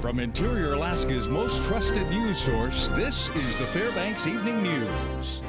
From Interior Alaska's most trusted news source, this is the Fbx Evening News.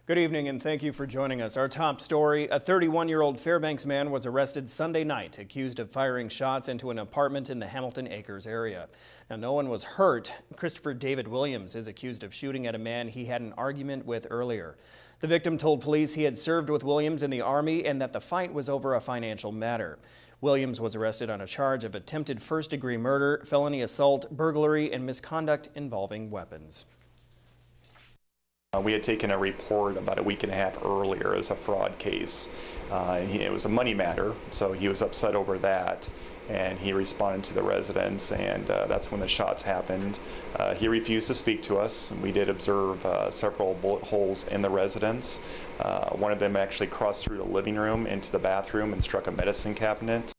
Good evening and thank you for joining us. Our top story, a 31-year-old Fairbanks man was arrested Sunday night, accused of firing shots into an apartment in the Hamilton Acres area. Now, no one was hurt. Christopher David Williams is accused of shooting at a man he had an argument with earlier. The victim told police he had served with Williams in the Army and that the fight was over a financial matter. Williams was arrested on a charge of attempted first-degree murder, felony assault, burglary, and misconduct involving weapons. We had taken a report about a week and a half earlier as a fraud case. It was a money matter, so he was upset over that, and he responded to the residents, and that's when the shots happened. He refused to speak to us, and we did observe several bullet holes in the residence. One of them actually crossed through the living room into the bathroom and struck a medicine cabinet.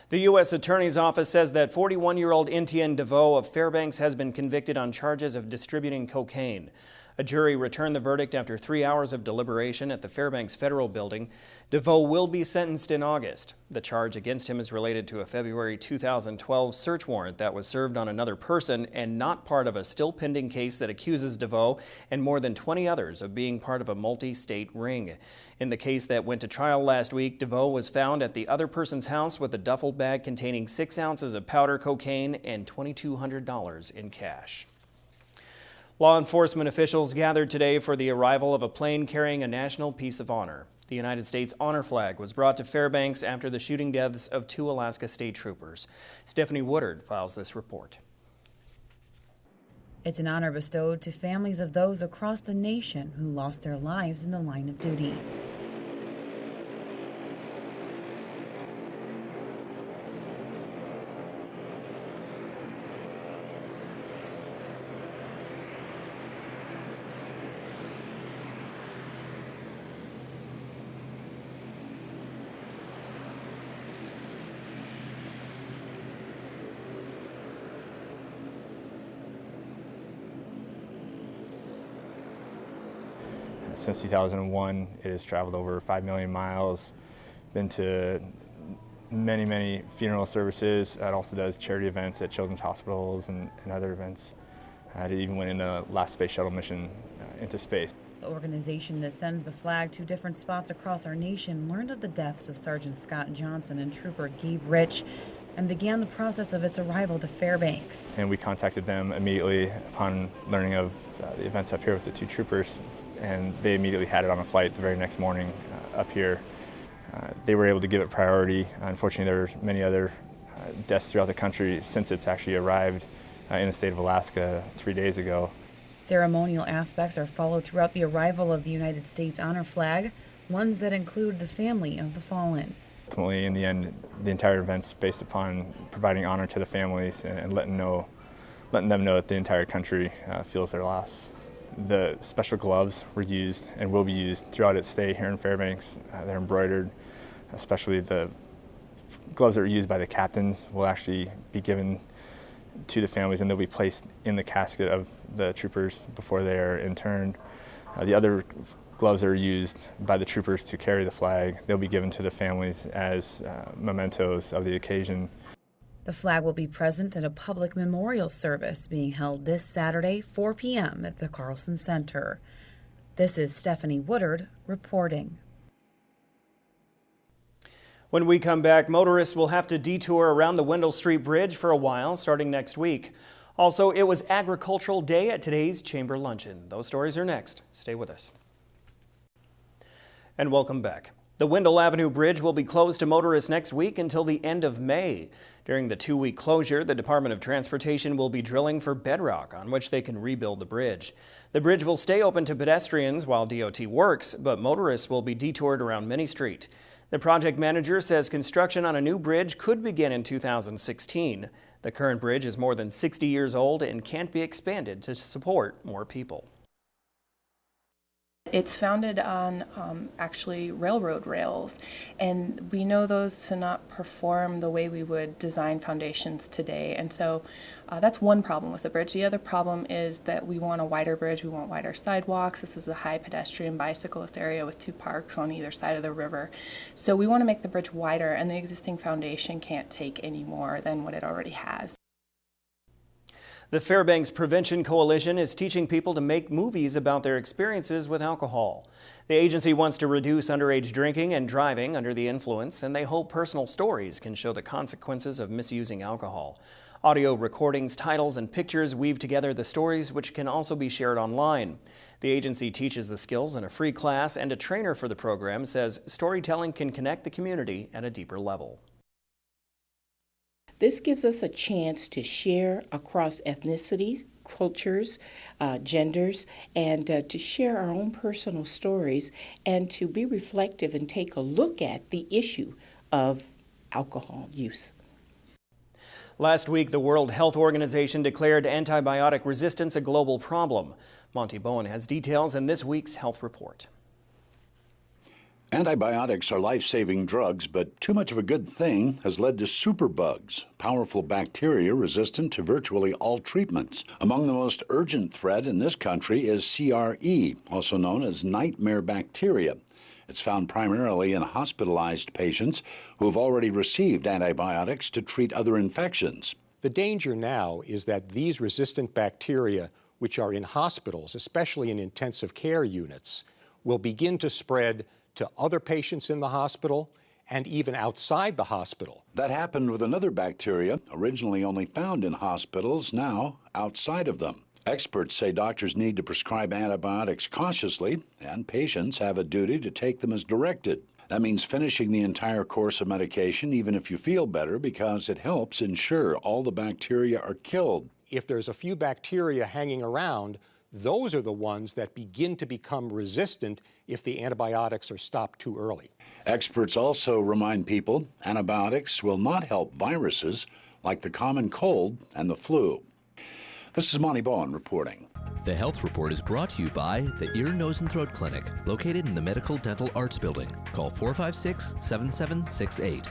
The U.S. Attorney's Office says that 41-year-old Etienne DeVoe of Fairbanks has been convicted on charges of distributing cocaine. A jury returned the verdict after 3 hours of deliberation at the Fairbanks Federal Building. DeVoe will be sentenced in August. The charge against him is related to a February 2012 search warrant that was served on another person and not part of a still pending case that accuses DeVoe and more than 20 others of being part of a multi-state ring. In the case that went to trial last week, DeVoe was found at the other person's house with a duffel bag containing 6 ounces of powder cocaine and $2,200 in cash. Law enforcement officials gathered today for the arrival of a plane carrying a National Piece of Honor. The United States Honor Flag was brought to Fairbanks after the shooting deaths of 2 Alaska State Troopers. Stephanie Woodard files this report. It's an honor bestowed to families of those across the nation who lost their lives in the line of duty. Since 2001, it has traveled over 5 million miles, been to many funeral services. It also does charity events at children's hospitals and other events. It even went in the last space shuttle mission into space. The organization that sends the flag to different spots across our nation learned of the deaths of Sergeant Scott Johnson and Trooper Gabe Rich and began the process of its arrival to Fairbanks. And we contacted them immediately upon learning of the events up here with the 2 troopers. And they immediately had it on a flight the very next morning up here. They were able to give it priority. Unfortunately, there were many other deaths throughout the country since it's actually arrived in the state of Alaska 3 days ago. Ceremonial aspects are followed throughout the arrival of the United States Honor Flag, ones that include the family of the fallen. Ultimately, in the end, the entire event's based upon providing honor to the families and letting them know that the entire country feels their loss. The special gloves were used and will be used throughout its stay here in Fairbanks. They're embroidered, especially the gloves that were used by the captains will actually be given to the families and they'll be placed in the casket of the troopers before they are interned. The other gloves that are used by the troopers to carry the flag, they'll be given to the families as mementos of the occasion. The flag will be present at a public memorial service being held this Saturday, 4 p.m. at the Carlson Center. This is Stephanie Woodard reporting. When we come back, motorists will have to detour around the Wendell Street Bridge for a while starting next week. Also, it was Agricultural Day at today's Chamber Luncheon. Those stories are next. Stay with us. And welcome back. The Wendell Avenue Bridge will be closed to motorists next week until the end of May. During the 2-week closure, the Department of Transportation will be drilling for bedrock on which they can rebuild the bridge. The bridge will stay open to pedestrians while DOT works, but motorists will be detoured around Minnie Street. The project manager says construction on a new bridge could begin in 2016. The current bridge is more than 60 years old and can't be expanded to support more people. It's founded on actually railroad rails, and we know those to not perform the way we would design foundations today. And so that's one problem with the bridge. The other problem is that we want a wider bridge, we want wider sidewalks. This is a high pedestrian bicyclist area with 2 parks on either side of the river. So we want to make the bridge wider, and the existing foundation can't take any more than what it already has. The Fairbanks Prevention Coalition is teaching people to make movies about their experiences with alcohol. The agency wants to reduce underage drinking and driving under the influence, and they hope personal stories can show the consequences of misusing alcohol. Audio recordings, titles, and pictures weave together the stories, which can also be shared online. The agency teaches the skills in a free class, and a trainer for the program says storytelling can connect the community at a deeper level. This gives us a chance to share across ethnicities, cultures, genders, and to share our own personal stories and to be reflective and take a look at the issue of alcohol use. Last week, the World Health Organization declared antibiotic resistance a global problem. Monty Bowen has details in this week's health report. Antibiotics are life-saving drugs, but too much of a good thing has led to superbugs, powerful bacteria resistant to virtually all treatments. Among the most urgent threat in this country is CRE, also known as nightmare bacteria. It's found primarily in hospitalized patients who have already received antibiotics to treat other infections. The danger now is that these resistant bacteria, which are in hospitals, especially in intensive care units, will begin to spread to other patients in the hospital and even outside the hospital. That happened with another bacteria, originally only found in hospitals, now outside of them. Experts say doctors need to prescribe antibiotics cautiously, and patients have a duty to take them as directed. That means finishing the entire course of medication even if you feel better, because it helps ensure all the bacteria are killed. If there's a few bacteria hanging around, those are the ones that begin to become resistant if the antibiotics are stopped too early. Experts also remind people antibiotics will not help viruses like the common cold and the flu. This is Monty Bowen reporting. The Health Report is brought to you by the Ear, Nose, and Throat Clinic, located in the Medical Dental Arts Building. Call 456-7768.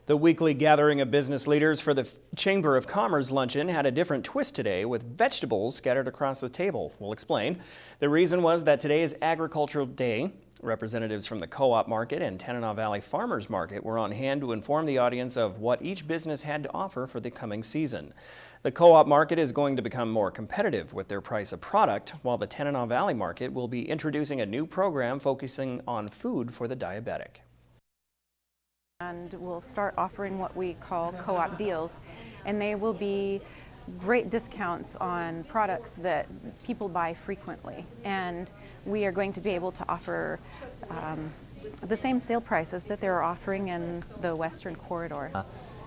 The weekly gathering of business leaders for the Chamber of Commerce Luncheon had a different twist today, with vegetables scattered across the table. We'll explain. The reason was that today is Agricultural Day. Representatives from the Co-op Market and Tanana Valley Farmers Market were on hand to inform the audience of what each business had to offer for the coming season. The Co-op Market is going to become more competitive with their price of product, while the Tanana Valley Market will be introducing a new program focusing on food for the diabetic. And we'll start offering what we call co-op deals, and they will be great discounts on products that people buy frequently, and we are going to be able to offer the same sale prices that they're offering in the Western Corridor.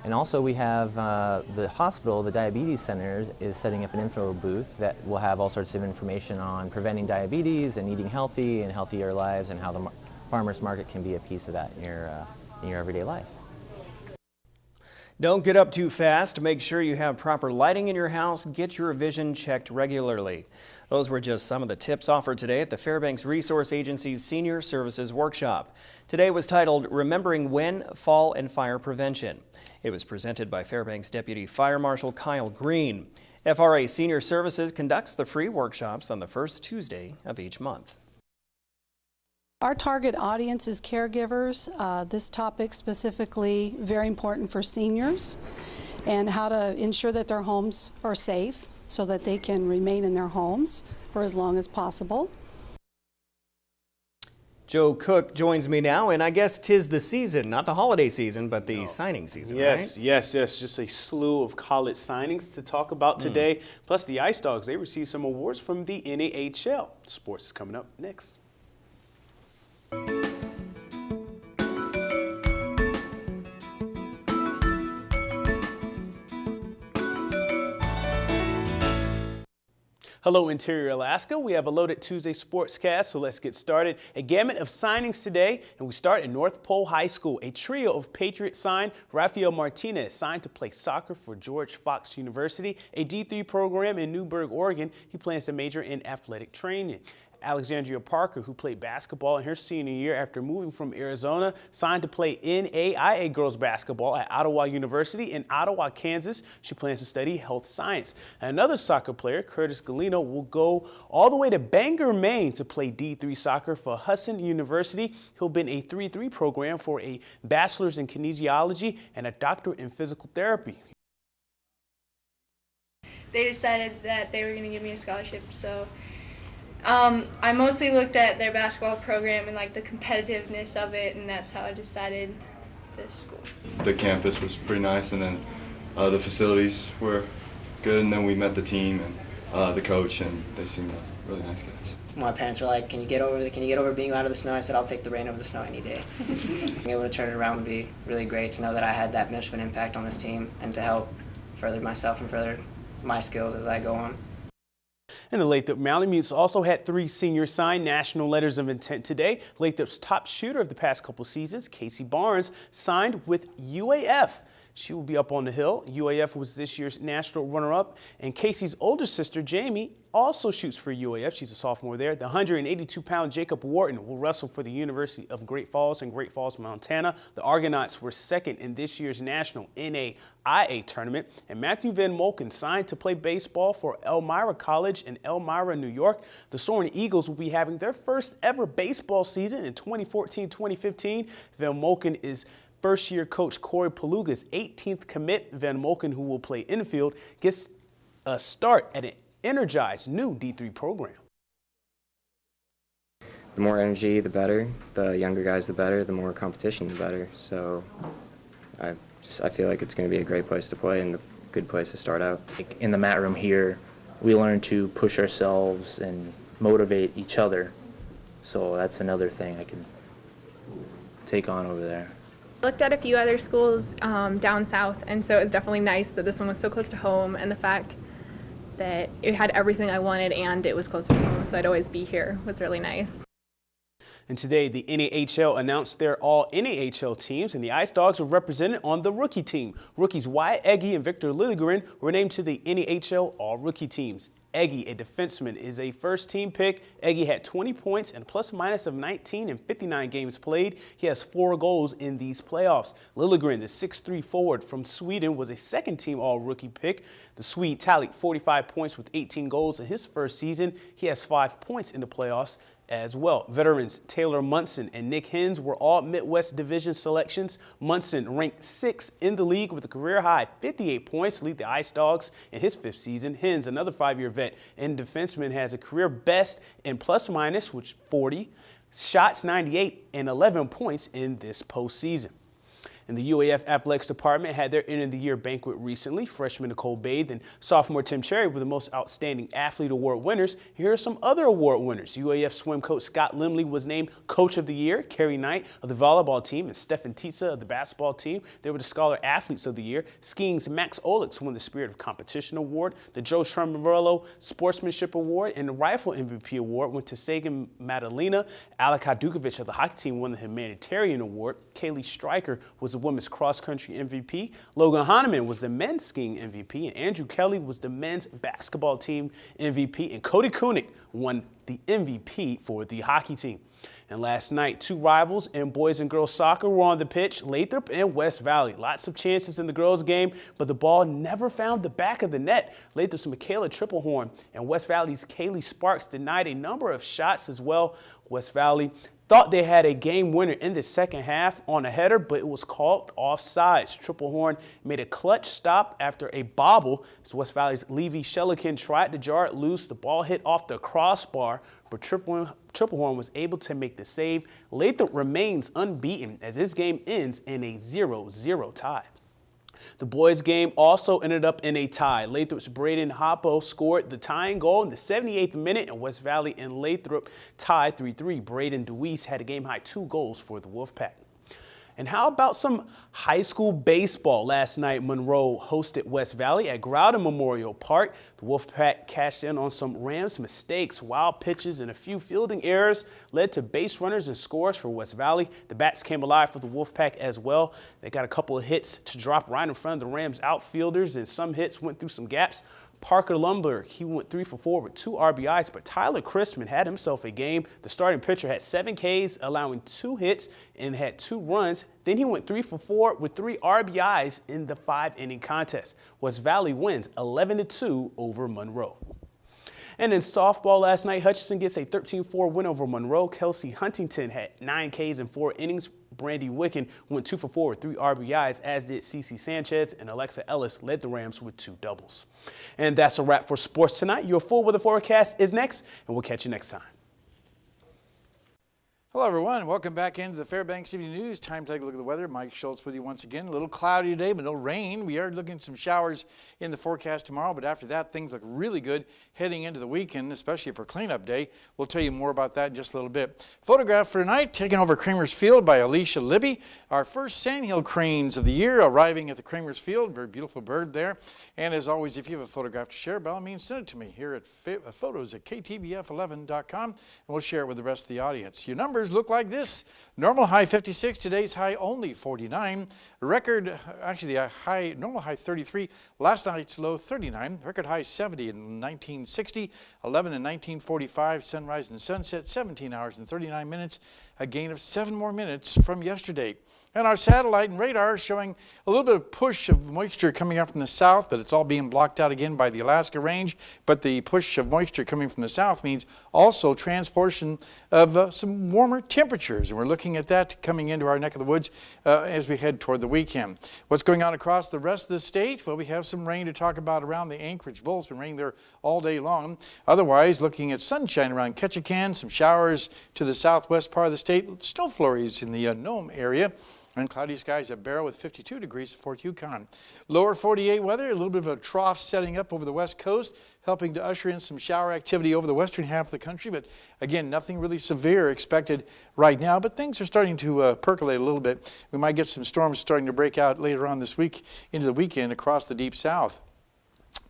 And also we have the hospital, the Diabetes Center, is setting up an info booth that will have all sorts of information on preventing diabetes and eating healthy and healthier lives, and how the farmers market can be a piece of that in your everyday life. Don't get up too fast. Make sure you have proper lighting in your house. Get your vision checked regularly. Those were just some of the tips offered today at the Fairbanks Resource Agency's Senior Services Workshop. Today was titled Remembering When, Fall, and Fire Prevention. It was presented by Fairbanks Deputy Fire Marshal Kyle Green. FRA Senior Services conducts the free workshops on the first Tuesday of each month. Our target audience is caregivers. This topic specifically very important for seniors, and how to ensure that their homes are safe so that they can remain in their homes for as long as possible. Joe Cook joins me now, and I guess 'tis the season, not the holiday season, but the signing season, yes, right? Yes. Just a slew of college signings to talk about today. Plus the Ice Dogs, they received some awards from the NAHL. Sports is coming up next. Hello, Interior Alaska. We have a loaded Tuesday sportscast, so let's get started. A gamut of signings today, and we start in North Pole High School. A trio of Patriots signed. Rafael Martinez signed to play soccer for George Fox University, a D3 program in Newburgh, Oregon. He plans to major in athletic training. Alexandria Parker, who played basketball in her senior year after moving from Arizona, signed to play NAIA girls basketball at Ottawa University in Ottawa, Kansas. She plans to study health science. Another soccer player, Curtis Galino, will go all the way to Bangor, Maine to play D3 soccer for Hudson University. He'll be in a 3-3 program for a bachelor's in kinesiology and a doctorate in physical therapy. They decided that they were going to give me a scholarship, so I mostly looked at their basketball program and like the competitiveness of it, and that's how I decided this school. The campus was pretty nice, and then the facilities were good, and then we met the team and the coach, and they seemed like really nice guys. My parents were like, can you get over being out of the snow? I said, I'll take the rain over the snow any day. Being able to turn it around would be really great, to know that I had that much of an impact on this team and to help further myself and further my skills as I go on. And the Lathrop Malamutes also had 3 seniors sign national letters of intent today. Lathrop's top shooter of the past couple seasons, Casey Barnes, signed with UAF. She will be up on the hill. UAF was this year's national runner-up, and Casey's older sister, Jamie, also shoots for UAF. She's a sophomore there. The 182-pound Jacob Wharton will wrestle for the University of Great Falls in Great Falls, Montana. The Argonauts were second in this year's national NAIA tournament. And Matthew Van Molken signed to play baseball for Elmira College in Elmira, New York. The Soaring Eagles will be having their first ever baseball season in 2014-2015. Van Molken is first-year coach Corey Paluga's 18th commit. Van Molken, who will play infield, gets a start at an energized new D3 program. The more energy, the better. The younger guys, the better. The more competition, the better. So I feel like it's going to be a great place to play and a good place to start out. In the mat room here, we learn to push ourselves and motivate each other. So that's another thing I can take on over there. Looked at a few other schools down south, and so it was definitely nice that this one was so close to home, and the fact that it had everything I wanted and it was closer to home, so I'd always be here was really nice. And today, the NAHL announced their all-NAHL teams, and the Ice Dogs are represented on the rookie team. Rookies Wyatt Eggy and Victor Lilligren were named to the NAHL all-rookie teams. Eggy, a defenseman, is a first-team pick. Eggy had 20 points and a plus-minus of 19 in 59 games played. He has 4 goals in these playoffs. Lilligren, the 6'3" forward from Sweden, was a second-team all-rookie pick. The Swede tallied 45 points with 18 goals in his first season. He has 5 points in the playoffs as well. Veterans Taylor Munson and Nick Hens were all Midwest Division selections. Munson ranked 6th in the league with a career-high 58 points to lead the Ice Dogs in his 5th season. Hens, another 5-year vet and defenseman, has a career best in plus-minus, which 40, shots 98, and 11 points in this postseason. And the UAF Athletics Department had their end of the year banquet recently. Freshman Nicole Bathe and sophomore Tim Cherry were the most outstanding athlete award winners. Here are some other award winners. UAF swim coach Scott Limley was named Coach of the Year. Carrie Knight of the volleyball team and Stefan Titsa of the basketball team, they were the Scholar Athletes of the Year. Skiing's Max Olix won the Spirit of Competition Award. The Joe Sherman-Verlo Sportsmanship Award and the Rifle MVP Award went to Sagan Madalena. Alika Dukovic of the hockey team won the Humanitarian Award. Kaylee Stryker was the women's cross-country MVP. Logan Hahnemann was the men's skiing MVP, and Andrew Kelly was the men's basketball team MVP, and Cody Koenig won the MVP for the hockey team. And last night, 2 rivals in boys and girls soccer were on the pitch, Lathrop and West Valley. Lots of chances in the girls' game, but the ball never found the back of the net. Lathrop's Michaela Triplehorn and West Valley's Kaylee Sparks denied a number of shots as well. West Valley thought they had a game winner in the second half on a header, but it was called offsides. Triplehorn made a clutch stop after a bobble as West Valley's Levy Shelikin tried to jar it loose. The ball hit off the crossbar, but Triplehorn was able to make the save. Lathrop remains unbeaten as this game ends in a 0-0 tie. The boys' game also ended up in a tie. Lathrop's Braden Hoppo scored the tying goal in the 78th minute, and West Valley and Lathrop tied 3-3. Braden DeWeese had a game-high 2 goals for the Wolfpack. And how about some high school baseball? Last night, Monroe hosted West Valley at Groudon Memorial Park. The Wolfpack cashed in on some Rams mistakes. Wild pitches and a few fielding errors led to base runners and scores for West Valley. The bats came alive for the Wolfpack as well. They got a couple of hits to drop right in front of the Rams outfielders, and some hits went through some gaps. Parker Lumberg, he went 3 for 4 with 2 RBIs, but Tyler Christman had himself a game. The starting pitcher had 7 Ks, allowing 2 hits and had 2 runs. Then he went 3 for 4 with 3 RBIs in the 5-inning contest. West Valley wins 11-2 over Monroe. And in softball last night, Hutchinson gets a 13-4 win over Monroe. Kelsey Huntington had 9 Ks in 4 innings. Brandy Wicken went 2 for 4 with 3 RBIs, as did Cece Sanchez, and Alexa Ellis led the Rams with 2 doubles. And that's a wrap for sports tonight. Your full weather forecast is next, and we'll catch you next time. Hello, everyone. Welcome back into the Fairbanks Evening News. Time to take a look at the weather. Mike Schultz with you once again. A little cloudy today, but no rain. We are looking at some showers in the forecast tomorrow, but after that, things look really good heading into the weekend, especially for cleanup day. We'll tell you more about that in just a little bit. Photograph for tonight, taken over Cramer's Field by Alicia Libby. Our first sandhill cranes of the year arriving at the Cramer's Field. Very beautiful bird there. And as always, if you have a photograph to share, by all means, send it to me here at photos@ktvf11.com, and we'll share it with the rest of the audience. Your numbers look like this. Normal high 56, today's high only 49. Record, actually the high, normal high 33, last night's low 39. Record high 70 in 1960, 11 in 1945, sunrise and sunset, 17 hours and 39 minutes, a gain of 7 more minutes from yesterday. And our satellite and radar showing a little bit of push of moisture coming up from the south, but it's all being blocked out again by the Alaska range. But the push of moisture coming from the south means also transportation of some warmer temperatures. And we're looking at that coming into our neck of the woods as we head toward the weekend. What's going on across the rest of the state? Well, we have some rain to talk about around the Anchorage Bowl. It's been raining there all day long. Otherwise, looking at sunshine around Ketchikan, some showers to the southwest part of the state, snow flurries in the Nome area. And cloudy skies at Barrow with 52 degrees at Fort Yukon. Lower 48 weather, a little bit of a trough setting up over the west coast, helping to usher in some shower activity over the western half of the country. But again, nothing really severe expected right now, but things are starting to percolate a little bit. We might get some storms starting to break out later on this week into the weekend across the deep south.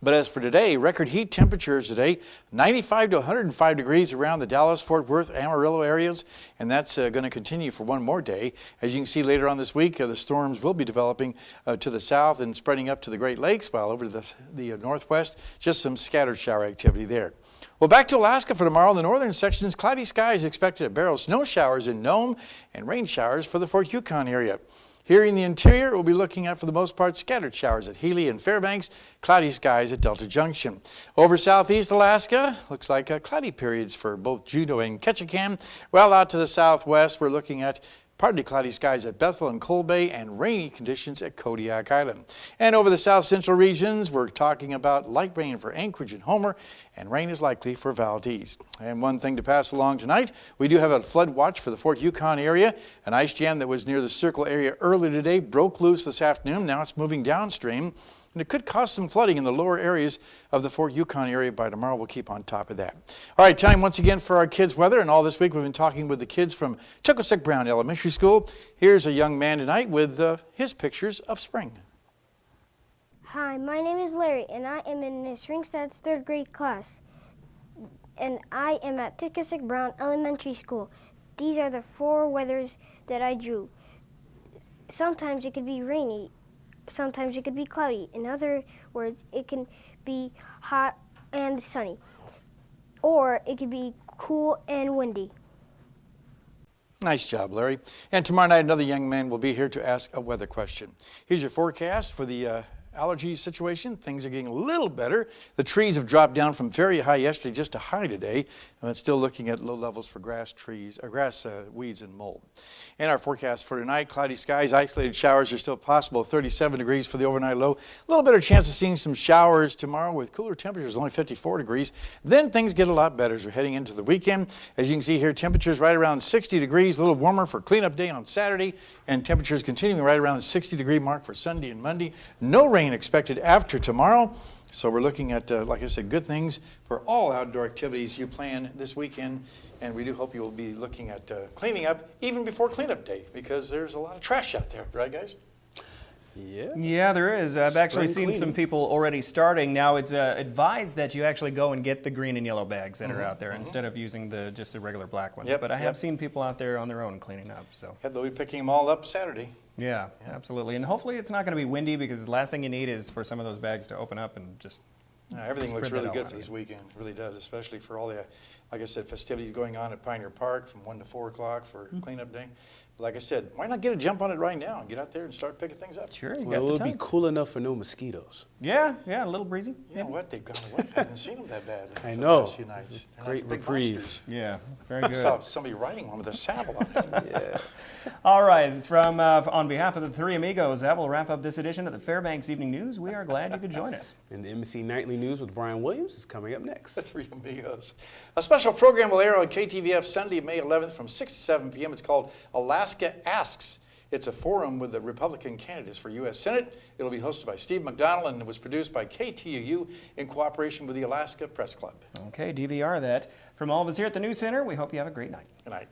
But as for today, record heat temperatures today, 95 to 105 degrees around the Dallas, Fort Worth, Amarillo areas, and that's going to continue for one more day. As you can see later on this week, the storms will be developing to the south and spreading up to the Great Lakes, while over to the northwest, just some scattered shower activity there. Well, back to Alaska for tomorrow. The northern sections, cloudy skies expected at Barrow, snow showers in Nome, and rain showers for the Fort Yukon area. Here in the interior, we'll be looking at, for the most part, scattered showers at Healy and Fairbanks, cloudy skies at Delta Junction. Over southeast Alaska, looks like cloudy periods for both Juneau and Ketchikan. Well, out to the southwest, we're looking at partly cloudy skies at Bethel and Cold Bay, and rainy conditions at Kodiak Island. And over the south central regions, we're talking about light rain for Anchorage and Homer, and rain is likely for Valdez. And one thing to pass along tonight, we do have a flood watch for the Fort Yukon area. An ice jam that was near the Circle area earlier today broke loose this afternoon. Now it's moving downstream, and it could cause some flooding in the lower areas of the Fort Yukon area by tomorrow. We'll keep on top of that. All right, time once again for our kids' weather. And all this week we've been talking with the kids from Tuckasegg Brown Elementary School. Here's a young man tonight with his pictures of spring. Hi, my name is Larry, and I am in Miss Ringstad's 3rd grade class. And I am at Tuckasegg Brown Elementary School. These are the 4 weathers that I drew. Sometimes it could be rainy. Sometimes it could be cloudy. In other words, it can be hot and sunny. Or it could be cool and windy. Nice job, Larry. And tomorrow night, another young man will be here to ask a weather question. Here's your forecast for the allergy situation. Things are getting a little better. The trees have dropped down from very high yesterday just to high today. And it's still looking at low levels for grass, weeds, and mold. And our forecast for tonight, cloudy skies, isolated showers are still possible. 37 degrees for the overnight low. A little better chance of seeing some showers tomorrow with cooler temperatures, only 54 degrees. Then things get a lot better as we're heading into the weekend. As you can see here, temperatures right around 60 degrees, a little warmer for cleanup day on Saturday, and temperatures continuing right around the 60-degree mark for Sunday and Monday. No rain expected after tomorrow. So we're looking at, like I said, good things for all outdoor activities you plan this weekend. And we do hope you will be looking at cleaning up even before cleanup day, because there's a lot of trash out there, right guys? Yeah, there is. I've actually seen some people already starting. Now it's advised that you actually go and get the green and yellow bags that are out there instead of using just the regular black ones. But I have seen people out there on their own cleaning up. So They'll be picking them all up Saturday. Yeah, absolutely. And hopefully it's not going to be windy, because the last thing you need is for some of those bags to open up and just everything looks really good for this weekend. It really does, especially for all the, like I said, festivities going on at Pioneer Park from 1 to 4 o'clock for cleanup day. Like I said, why not get a jump on it right now and get out there and start picking things up? Sure, you Well, got it the would time. be cool enough for no mosquitoes. Yeah, a little breezy. You know what? They've gone away. I haven't seen them that bad I for know. the last few nights. They're Great not big reprieve. monsters. Yeah, very I good. saw somebody riding one with a saddle on it. All right, from on behalf of the three amigos, that will wrap up this edition of the Fairbanks Evening News. We are glad you could join us. And the Embassy Nightly News with Brian Williams is coming up next. The Three Amigos. A special program will air on KTVF Sunday, May 11th from 6 to 7 p.m. It's called Alaska Asks. It's a forum with the Republican candidates for U.S. Senate. It'll be hosted by Steve McDonald, and it was produced by KTUU in cooperation with the Alaska Press Club. Okay, DVR that. From all of us here at the News Center, we hope you have a great night. Good night.